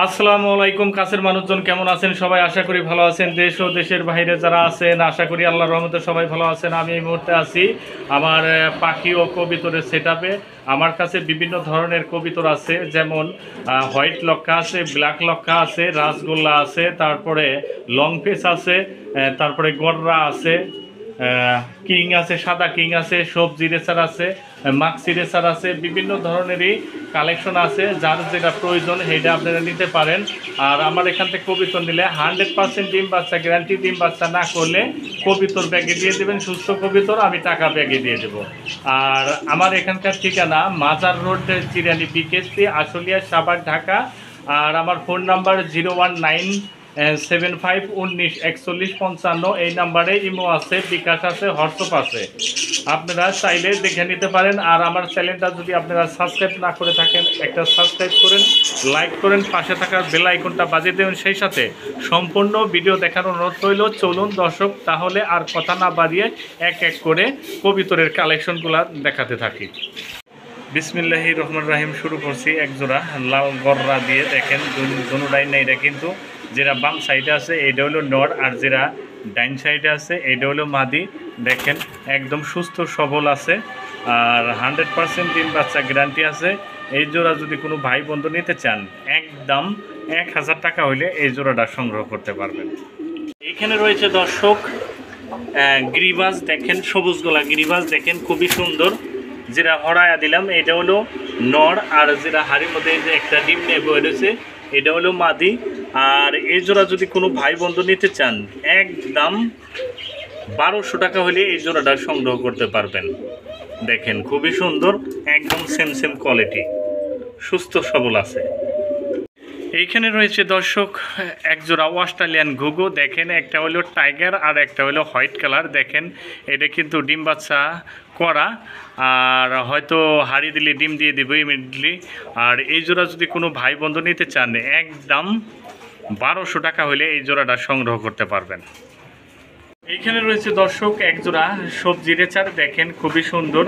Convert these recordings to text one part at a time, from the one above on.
আসসালামু আলাইকুম। কাছের মানুষজন কেমন আছেন? সবাই আশা করি ভালো আছেন। দেশ ও দেশের বাইরে যারা আছেন আশা করি আল্লাহর রহমতে সবাই ভালো আছেন। আমি এই মুহূর্তে আছি আমার পাখি ও কবিতরের সেটআপে। আমার কাছে বিভিন্ন ধরনের কবিতর আছে, যেমন হোয়াইট লক্ষা আছে, ব্ল্যাক লক্ষা আছে, রাসগোল্লা আছে, তারপরে লং ফেস আছে, তারপরে গররা আছে, কিং আছে, সাদা কিং আছে, সবজি রেসার আছে, মাক্সি রেসার আছে, বিভিন্ন ধরনেরই কালেকশন আছে। যার যেটা প্রয়োজন সেটা আপনারা নিতে পারেন। আর আমার এখান থেকে কবিতর নিলে 100% ডিম বাচ্চা গ্যারান্টি। ডিম বাচ্চা না করলে কবিতর ব্যাগে দিয়ে দেবেন, সুস্থ কবিতর আমি টাকা ব্যাগে দিয়ে দেবো। আর আমার এখানকার ঠিকানা মাজার রোড, চিরানি বিকেএসপি, আশুলিয়া, সাভার, ঢাকা। আর আমার ফোন নাম্বার 01975194155। এই নাম্বারে ইমো আছে, বিকাশ আছে, হোয়াটসঅ্যাপ আছে, আপনারা চাইলে দেখে নিতে পারেন। আর আমার চ্যানেলটা যদি আপনারা সাবস্ক্রাইব না করে থাকেন, একটা সাবস্ক্রাইব করেন, লাইক করেন, পাশে থাকার বেল আইকনটা বাজিয়ে দেবেন। সেই সাথে সম্পূর্ণ ভিডিও দেখার অনুরোধ রইল। চলুন দর্শক, তাহলে আর কথা না বাড়িয়ে এক এক করে কবিতরের কালেকশনগুলো দেখাতে থাকি। বিসমিল্লাহির রহমানির রহিম। শুরু করছি একজোড়া লাল গররা দিয়ে। দেখেন দুটাই না, এটা কিন্তু যেটা বাম সাইডে আছে এইটা হলো নর, আর যেটা ডাইন সাইডে আছে এইটা হলো মাদি। দেখেন একদম সুস্থ সবল আছে, আর 100% ডিম বাচ্চা গ্যারান্টি আছে। এই জোড়া যদি কোনো ভাই বন্ধু নিতে চান, একদম 1000 টাকা হইলে এই জোড়াটা সংগ্রহ করতে পারবেন। এইখানে রয়েছে দর্শক গিরিবাজ। দেখেন সবুজ গলা গিরিবাজ, দেখেন খুবই সুন্দর। যেটা হরায়া দিলাম এটা হলো নর, আর যেটা হাড়ির মধ্যে যে একটা ডিম নেব রয়েছে এটা হলো মাদি। আর এই জোড়া যদি কোনো ভাই বন্ধু নিতে চান, একদম 1200 টাকা হলে এই জোড়াটা সংগ্রহ করতে পারবেন। দেখেন খুবই সুন্দর, একদম সেম কোয়ালিটি, সুস্থ সবল আছে। এইখানে রয়েছে দর্শক একজোড়া অস্ট্রেলিয়ান ঘুঘু। দেখেন একটা হলো টাইগার আর একটা হলো হোয়াইট কালার। দেখেন এটা কিন্তু ডিম বাচ্চা করা, আর হয়তো হাড়ি দিলে ডিম দিয়ে দেবো ইমিডিয়েটলি। আর এই জোড়া যদি কোনো ভাই বন্ধু নিতে চান, একদম 1200 টাকা হলে এই জোড়াটা সংগ্রহ করতে পারবেন। এইখানে রয়েছে দর্শক একজোড়া সবজি রেচার। দেখেন খুবই সুন্দর।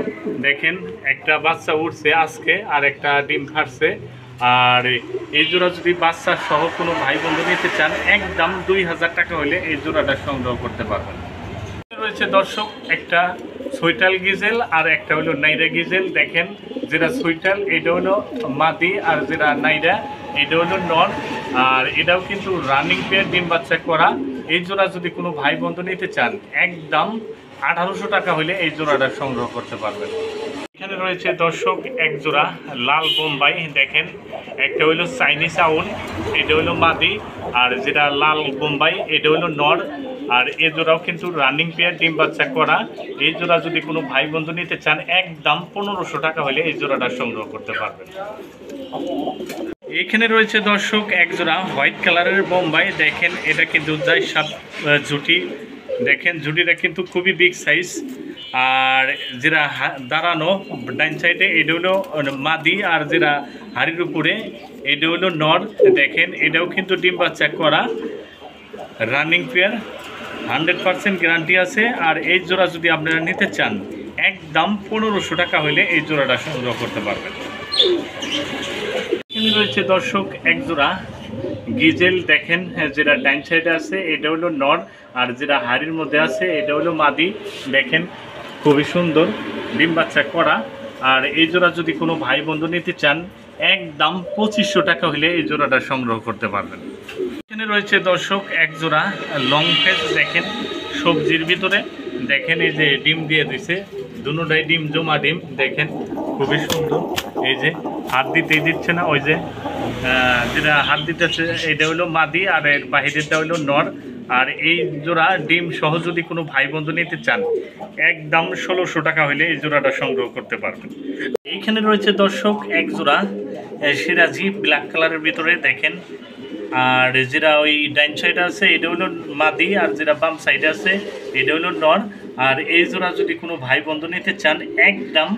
দেখেন একটা বাচ্চা উঠছে আজকে, আর একটা ডিম ফাটছে। আর এই জোড়া যদি বাচ্চা সহ কোনো ভাই বন্ধু নিতে চান, একদম 2000 টাকা হলে এই জোড়াটা সংগ্রহ করতে পারবেন। রয়েছে দর্শক একটা সুইটাল গিজেল আর একটা হলো নাইরা গিজেল। দেখেন যেটা সুইটাল এটা হলো মাদি, আর যেটা নাইরা এটা হলো নর। আর এটাও কিন্তু রানিং পেয়ার, ডিম বাচ্চা করা। এই জোড়া যদি কোনো ভাই বন্ধু নিতে চান, একদম 1800 টাকা হলে এই জোড়াটা সংগ্রহ করতে পারবেন। এখানে রয়েছে দর্শক এক জোড়া লাল বোম্বাই। দেখেন একটা হইলো চাইনিজ আউল, এটা হইলো মাদি, আর যেটা লাল বোম্বাই এটা হইলো নর। আর এই জোড়াও কিন্তু রানিং পেয়ার, ডিম বাচ্চা করা। এই জোড়া যদি কোনো ভাই বন্ধু নিতে চান, একদম 1500 টাকা হলে এই জোড়াটা সংগ্রহ করতে পারবেন। এখানে রয়েছে দর্শক এক জোড়া হোয়াইট কালারের বোম্বাই। দেখেন এটা কিন্তু যায় সাত জুটি। দেখেন জুটিটা কিন্তু খুবই বিগ সাইজ। আর যেটা দাঁড়ানো ডাইন সাইডে এটা হলো মাদি, আর যেটা হাড়ির উপরে এটা হলো নর। দেখেন এটাও কিন্তু ডিম বাচ্চা করা, রানিং পেয়ার, 100% গ্যারান্টি আছে। আর এই জোড়া যদি আপনারা নিতে চান, একদম 1500 টাকা হলে এই জোড়াটা সংগ্রহ করতে পারবেন। এখানে রয়েছে দর্শক এক জোড়া গিজেল। দেখেন যেটা ডাইন সাইডে আছে এটা হলো নর, আর যেটা হাড়ির মধ্যে আছে এটা হলো মাদি। দেখেন খুবই সুন্দর, ডিম বাচ্চা করা। আর এই জোড়া যদি কোনো ভাই বন্ধু নিতে চান, একদম 2500 টাকা হলে এই জোড়াটা সংগ্রহ করতে পারবেন। এখানে রয়েছে দর্শক এক জোড়া লং ফেস। দেখেন সবজির ভিতরে। দেখেন এই যে ডিম দিয়ে দিছে, দুটোটাই ডিম, জমা ডিম। দেখেন খুবই সুন্দর। এই যে হাত দিতেই দিচ্ছে না, ওই যে যেটা হাত দিতেছে এটা হলো মাদি, আর এর বাহিরেরটা হলো নর। আর এই জোড়া ডিম সহ যদি কোনো ভাই বন্ধু নিতে চান, একদম 1600 টাকা হলে এই জোড়াটা সংগ্রহ করতে পারবেন। এইখানে রয়েছে দর্শক এক জোড়া সিরাজি ব্ল্যাক কালারের ভিতরে। দেখেন আর যেটা ওই ডাইন সাইডে আছে এটা হলো মাদি, আর যেটা বাম সাইডে আছে এটা হলো নর। আর এই জোড়া যদি কোনো ভাই বন্ধু নিতে চান, একদম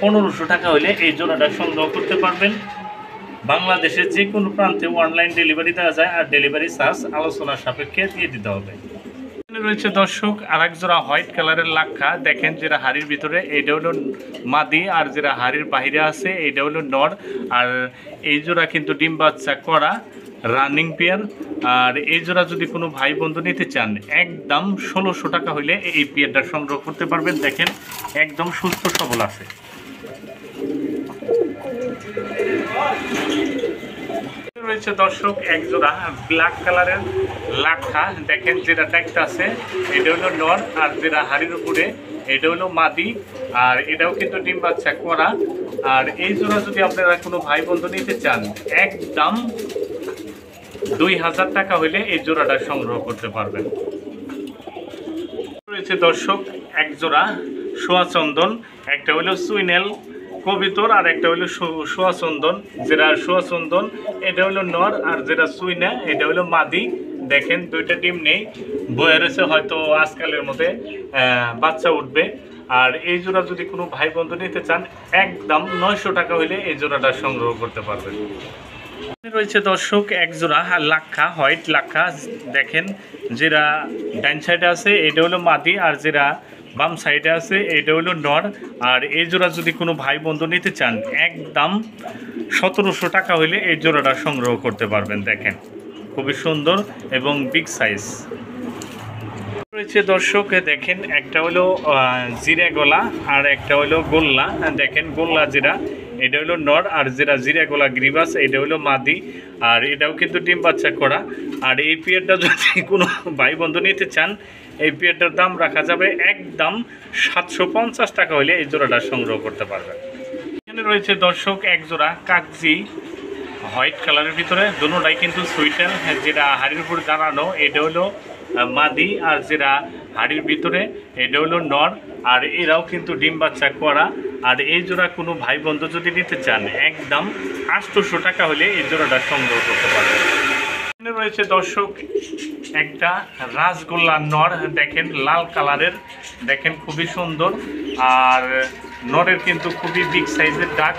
1500 টাকা হলে এই জোড়াটা সংগ্রহ করতে পারবেন। বাংলাদেশের যে কোনো প্রান্তে অনলাইন ডেলিভারি দেওয়া যায়, আর ডেলিভারি চার্জ আলোচনার সাপেক্ষে দিয়ে দিতে হবে। এখানে রয়েছে দর্শক আর এক জোড়া হোয়াইট কালারের লাক্ষা। দেখেন যেটা হাড়ির ভিতরে এটা হলো মাদি, আর যেটা হাড়ির বাহিরে আছে এটা হলো নর। আর এই জোড়া কিন্তু ডিম বাচ্চা করা, রানিং পেয়ার। আর এই জোড়া যদি কোনো ভাই বন্ধু নিতে চান একদম 1600 টাকা হইলে এই পেয়ারটা সংগ্রহ করতে পারবেন। দেখেন একদম সুস্থ সবল আছে। রয়েছে দর্শক এক জোড়া ব্ল্যাক কালারের লাক্ষা। দেখেন যেটা ট্যাগটা আছে এটা হলো নর, আর যেটা হাড়ির উপরে এটা হলো মাদি, আর এটাও কিন্তু ডিম বাচ্চা করা। আর এই জোড়া যদি আপনারা কোনো ভাই বন্ধু নিতে চান একদম 2000 টাকা হইলে এই জোড়াটা সংগ্রহ করতে পারবেন। রয়েছে দর্শক এক জোড়া সোয়া চন্দন, একটা হলো সুইনেল কবিতর আর একটা হলো সোয়া চন্দন। যেটা সোয়া চন্দন এটা হলো নর, আর যেটা সুইনা এটা হলো মাদি। দেখেন দুইটা ডিম নেই, বয়ে রয়েছে, হয়তো আজকালের মধ্যে বাচ্চা উঠবে। আর এই জোড়া যদি কোনো ভাই বন্ধু নিতে চান একদম 900 টাকা হইলে এই জোড়াটা সংগ্রহ করতে পারবেন। রয়েছে দর্শক এক জোড়া লাক্ষা, হোয়াইট লাক্ষা। দেখেন যেটা ডাইন সাইডে আছে এটা হলো মাদি, আর যেটা বাম সাইডে আছে এটা হলো নর। আর এই জোড়া যদি কোনো ভাই বন্ধু নিতে চান একদম 1700 টাকা হইলে এই জোড়াটা সংগ্রহ করতে পারবেন। দেখেন খুবই সুন্দর এবং বিগ সাইজ রয়েছে দর্শক। দেখেন একটা হলো জিরা গলা আর একটা হলো গোল্লা। দেখেন গোল্লা যেটা এটা হলো নর, আর যেটা জিরা গলা গ্রিবাস এটা হলো মাদি, আর এটাও কিন্তু ডিম বাচ্চা করা। আর এই পেয়ারটা যদি কোনো ভাই বন্ধু নিতে চান এই পেয়ারটার দাম রাখা যাবে একদম 750 টাকা হইলে এই জোড়াটা সংগ্রহ করতে পারবেন। এখানে রয়েছে দর্শক এক জোড়া কাকজি হোয়াইট কালারের ভিতরে, দুটোটাই কিন্তু সুইটার। যেটা হাড়ির উপর দাঁড়ানো এটা হলো মাদি, আর যেটা হাড়ির ভিতরে এটা হলো নর, আর এরাও কিন্তু ডিম বাচ্চা করা। আর এই জোড়া কোনো ভাই বন্ধু যদি নিতে চান একদম 800 টাকা হলে এই জোড়াটা সংগ্রহ করতে পারবেন। এখানে রয়েছে দর্শক একটা রাসগোল্লা নর। দেখেন লাল কালারের, দেখেন খুবই সুন্দর, আর নরের কিন্তু খুবই বিগ সাইজের ডাক।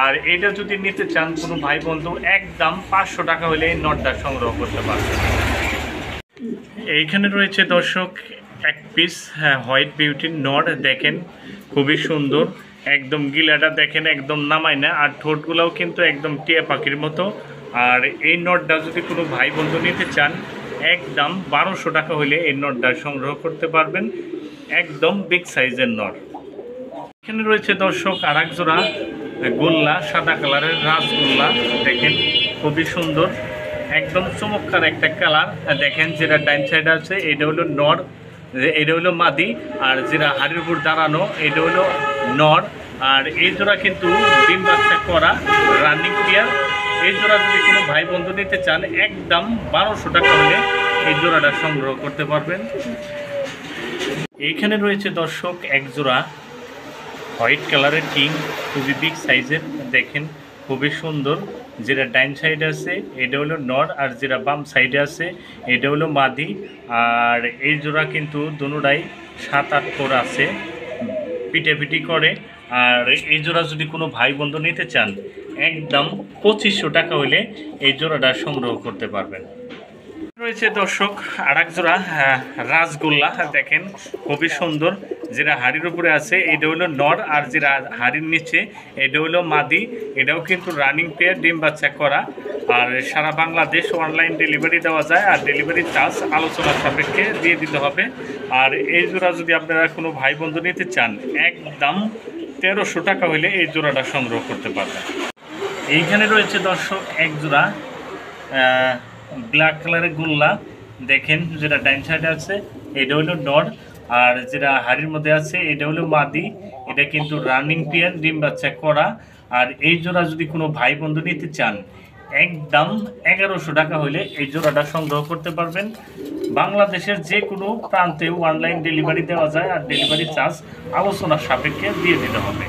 আর এটা যদি নিতে চান কোনো ভাই বন্ধু একদম 500 টাকা হলে এই নরটা সংগ্রহ করতে পারবেন। এইখানে রয়েছে দর্শক এক পিস হোয়াইট বিউটির নর। দেখেন খুবই সুন্দর, একদম গিলাটা দেখেন একদম নামায় না, আর ঠোঁটগুলোও কিন্তু একদম টিয়া পাখির মতো। আর এই নটটা যদি কোনো ভাই বন্ধু নিতে চান একদম 1200 টাকা হলে এই নটটা সংগ্রহ করতে পারবেন। একদম বিগ সাইজের নট। এখানে রয়েছে দর্শক আর এক জোড়া গোল্লা, সাদা কালারের রাসগোল্লা। দেখেন খুবই সুন্দর, একদম চমৎকার একটা কালার। দেখেন যেটা ডাইন সাইডে আছে এটা হলো নর, এটা হলো মাদি, আর যেটা হাড়ির উপর দাঁড়ানো এটা হলো নর। আর এই জোড়া কিন্তু ডিম বাচ্চা করা রানিং পেয়ার। এই জোড়া যদি কোনো ভাই বন্ধু নিতে চান একদম 1200 টাকা হলে এই জোড়াটা সংগ্রহ করতে পারবেন। এইখানে রয়েছে দর্শক এক জোড়া হোয়াইট কালারের কিং, খুবই বিগ সাইজের। দেখেন খুবই সুন্দর, যেটা ডাইন সাইডে আছে এটা হলো নর, আর যেটা বাম সাইডে আছে এটা হলো মাদি। আর এই জোড়া কিন্তু দুটোটাই 7-8 পর আছে, পিটাপিটি করে। আর এই জোড়া যদি কোনো ভাই বন্ধু নিতে চান একদম 2500 টাকা হলে এই জোড়াটা সংগ্রহ করতে পারবেন। রয়েছে দর্শক আর এক জোড়া রাসগোল্লা। দেখেন খুবই সুন্দর, যেটা হাড়ির উপরে আছে এটা হলো নর, আর যেটা হাড়ির নিচে এটা হলো মাদি। এটাও কিন্তু রানিং পেয়ার, ডিম বাচ্চা করা। আর সারা বাংলাদেশ অনলাইন ডেলিভারি দেওয়া যায়, আর ডেলিভারি চার্জ আলোচনার সাপেক্ষে দিয়ে দিতে হবে। আর এই জোড়া যদি আপনারা কোনো ভাই বন্ধু নিতে চান একদম 1300 টাকা হলে এই জোড়াটা সংগ্রহ করতে পারবেন। এইখানে রয়েছে দর্শক এক জোড়া ব্ল্যাক কালারের গোল্লা। দেখেন যেটা ডাইন সাইডে আছে এটা হলো নর, আর যেটা হাড়ির মধ্যে আছে এটা হলো মাদি। এটা কিন্তু রানিং পেয়ার, ডিম বাচ্চা করা। আর এই জোড়া যদি কোনো ভাই বন্ধু নিতে চান একদম 1100 টাকা হলে এই জোড়াটা সংগ্রহ করতে পারবেন। বাংলাদেশের যে কোনো প্রান্তে অনলাইন ডেলিভারি দেওয়া যায়, আর ডেলিভারি চার্জ আলোচনার সাপেক্ষে দিয়ে দিতে হবে।